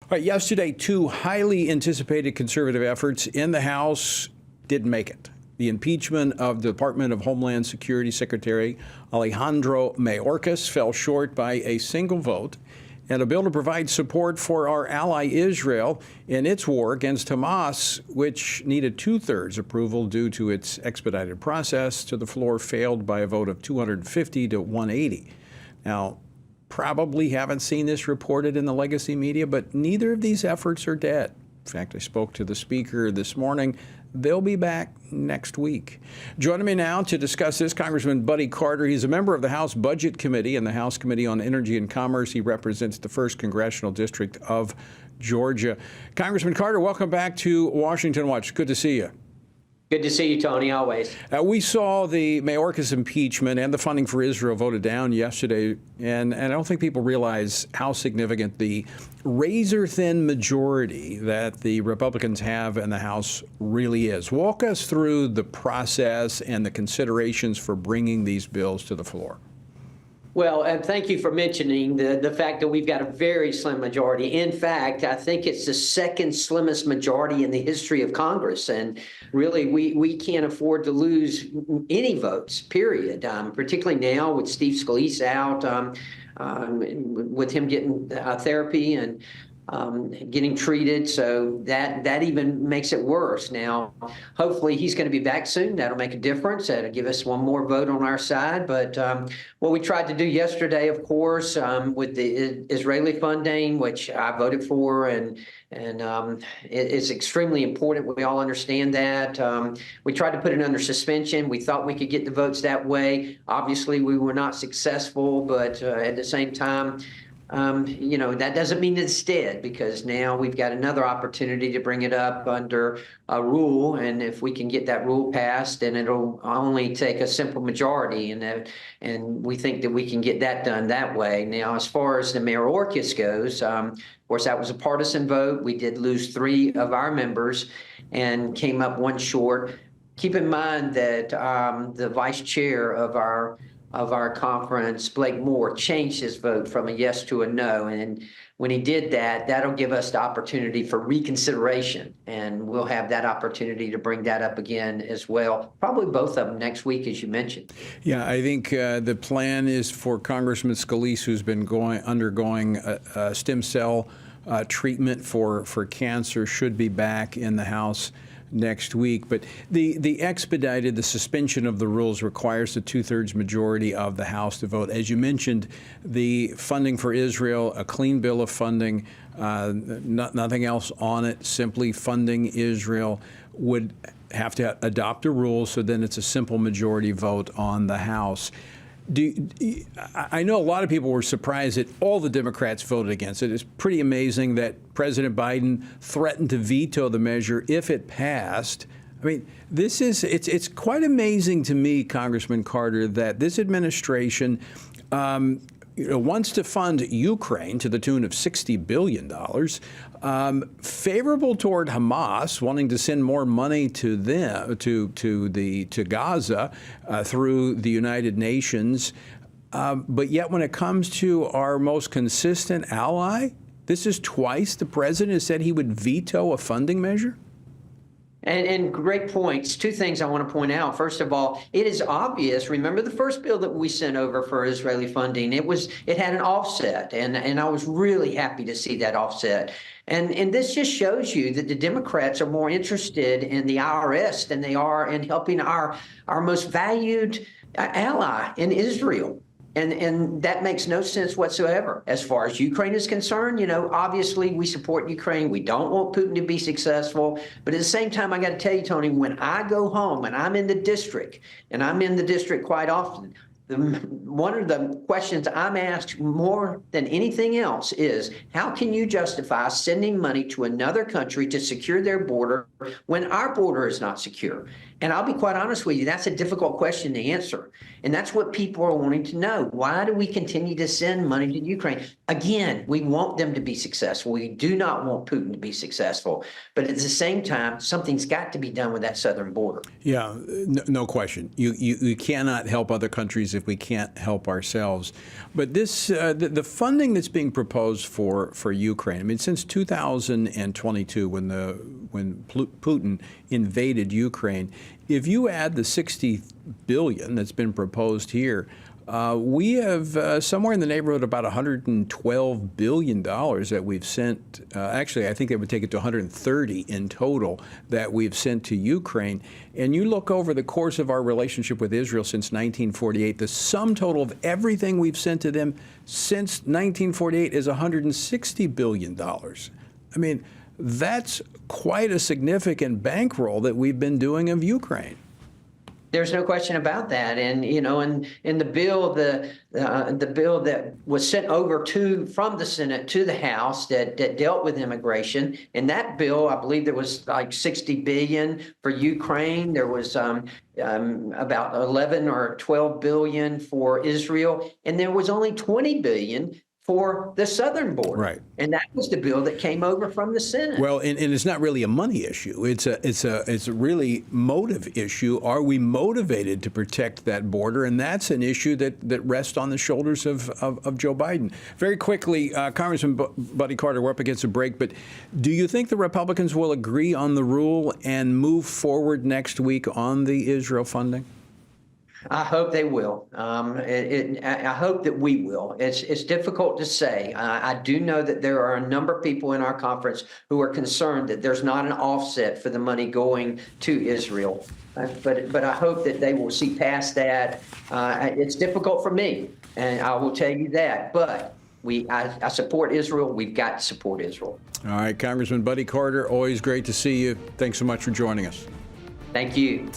All right, yesterday, two highly anticipated conservative efforts in the House didn't make it. The impeachment of the Department of Homeland Security Secretary Alejandro Mayorkas fell short by a single vote, and a bill to provide support for our ally Israel in its war against Hamas, which needed two-thirds approval due to its expedited process, to the floor failed by a vote of 250 to 180. Now, probably haven't seen this reported in the legacy media, but neither of these efforts are dead. In fact, I spoke to the Speaker this morning. They'll be back next week. Joining me now to discuss this, Congressman Buddy Carter. He's a member of the House Budget Committee and the House Committee on Energy and Commerce. He represents the 1st Congressional District of Georgia. Congressman Carter, welcome back to Washington Watch. Good to see you. Good to see you, Tony, always. We saw the Mayorkas impeachment and the funding for Israel voted down yesterday, and I don't think people realize how significant the razor-thin majority that the Republicans have in the House really is. Walk us through the process and the considerations for bringing these bills to the floor. Well, thank you for mentioning the fact that we've got a very slim majority. In fact, I think it's the second slimmest majority in the history of Congress. And really, we can't afford to lose any votes, period, particularly now with Steve Scalise out, with him getting therapy and getting treated, so that even makes it worse. Now, hopefully he's going to be back soon. That'll make a difference. That'll give us one more vote on our side. But what we tried to do yesterday, of course, with the Israeli funding, which I voted for, and it's extremely important. We all understand that. We tried to put it under suspension. We thought we could get the votes that way. Obviously, we were not successful, but at the same time, that doesn't mean it's dead, because now we've got another opportunity to bring it up under a rule. And if we can get that rule passed, then it'll only take a simple majority. And we think that we can get that done that way. Now, as far as the Mayorkas goes, of course, that was a partisan vote. We did lose 3 of our members and came up one short. Keep in mind that the vice chair of our conference, Blake Moore, changed his vote from a yes to a no. And when he did that, that'll give us the opportunity for reconsideration. And we'll have that opportunity to bring that up again as well. Probably both of them next week, as you mentioned. Yeah, I think the plan is for Congressman Scalise, who's been undergoing stem cell treatment for cancer, should be back in the House next week. But the suspension of the rules requires the two-thirds majority of the House to vote. As you mentioned, the funding for Israel, a clean bill of funding, nothing else on it, simply funding Israel, would have to adopt a rule, so then it's a simple majority vote on the House. I know a lot of people were surprised that all the Democrats voted against it. It's pretty amazing that President Biden threatened to veto the measure if it passed. I mean, it's quite amazing to me, Congressman Carter, that this administration wants to fund Ukraine to the tune of $60 billion, favorable toward Hamas, wanting to send more money to them, to Gaza through the United Nations. But yet when it comes to our most consistent ally, this is twice the president has said he would veto a funding measure? And great points. 2 things I want to point out. First of all, it is obvious. Remember the first bill that we sent over for Israeli funding? It had an offset, and I was really happy to see that offset. And this just shows you that the Democrats are more interested in the IRS than they are in helping our most valued ally in Israel. And that makes no sense whatsoever. As far as Ukraine is concerned, obviously we support Ukraine. We don't want Putin to be successful. But at the same time, I got to tell you, Tony, when I go home and I'm in the district, and I'm in the district quite often, one of the questions I'm asked more than anything else is, how can you justify sending money to another country to secure their border when our border is not secure? And I'll be quite honest with you, that's a difficult question to answer. And that's what people are wanting to know. Why do we continue to send money to Ukraine? Again, we want them to be successful. We do not want Putin to be successful. But at the same time, something's got to be done with that southern border. Yeah, no question. You cannot help other countries if we can't help ourselves. But this the funding that's being proposed for Ukraine, I mean, since 2022, when Putin invaded Ukraine, if you add the 60 billion that's been proposed here, we have somewhere in the neighborhood about $112 billion that we've sent. Actually, I think that would take it to 130 in total that we've sent to Ukraine. And you look over the course of our relationship with Israel since 1948, the sum total of everything we've sent to them since 1948 is $160 billion. I mean, that's quite a significant bankroll that we've been doing of Ukraine. There's no question about that. And, you know, in the bill, the bill that was sent over from the Senate to the House that dealt with immigration, in that bill, I believe there was like 60 billion for Ukraine. There was about 11 or 12 billion for Israel. And there was only 20 billion for the southern border. Right. And that was the bill that came over from the Senate. Well, and it's not really a money issue. It's a really motive issue. Are we motivated to protect that border? And that's an issue that rests on the shoulders of Joe Biden. Very quickly, Congressman Buddy Carter, we're up against a break, but do you think the Republicans will agree on the rule and move forward next week on the Israel funding? I hope they will. I hope that we will. It's difficult to say. I do know that there are a number of people in our conference who are concerned that there's not an offset for the money going to Israel. But I hope that they will see past that. It's difficult for me, and I will tell you that. But I support Israel. We've got to support Israel. All right, Congressman Buddy Carter, always great to see you. Thanks so much for joining us. Thank you.